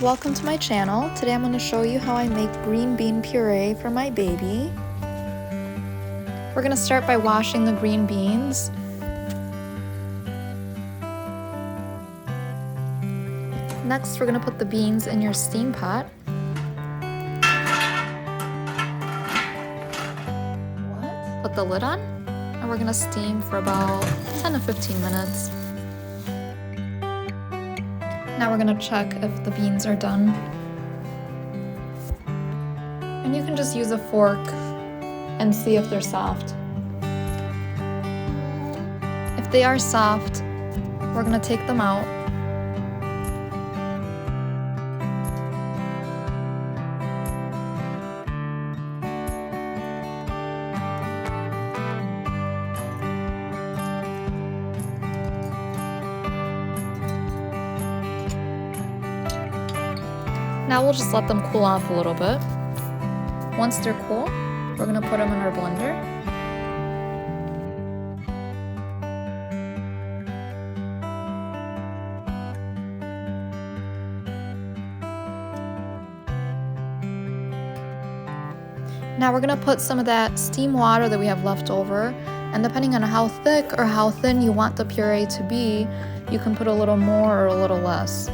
welcome to my channel. Today I'm going to show you how I make green bean puree for my baby. We're going to start by washing the green beans. Next, we're going to put the beans in your steam pot. Put the lid on, and we're going to steam for about 10 to 15 minutes. Now we're going to check if the beans are done. And you can just use a fork and see if they're soft. If they are soft, we're going to take them out. Now we'll just let them cool off a little bit. Once they're cool, we're going to put them in our blender. Now we're going to put some of that steam water that we have left over, and depending on how thick or how thin you want the puree to be, you can put a little more or a little less.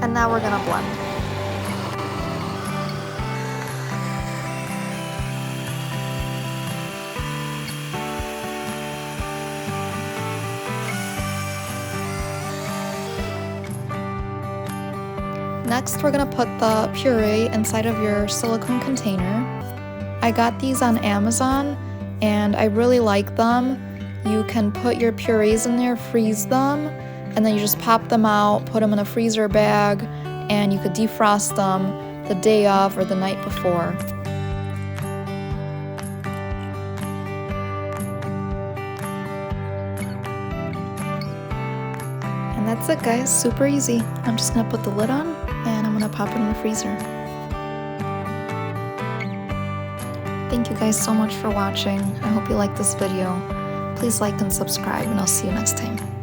And now we're gonna blend. Next, we're gonna put the puree inside of your silicone container. I got these on Amazon and I really like them. You can put your purees in there, freeze them, and then you just pop them out, put them in a freezer bag, and you could defrost them the day of or the night before. And that's it, guys, super easy. I'm just gonna put the lid on and I'm gonna pop it in the freezer. Thank you guys so much for watching. I hope you liked this video. Please like and subscribe, and I'll see you next time.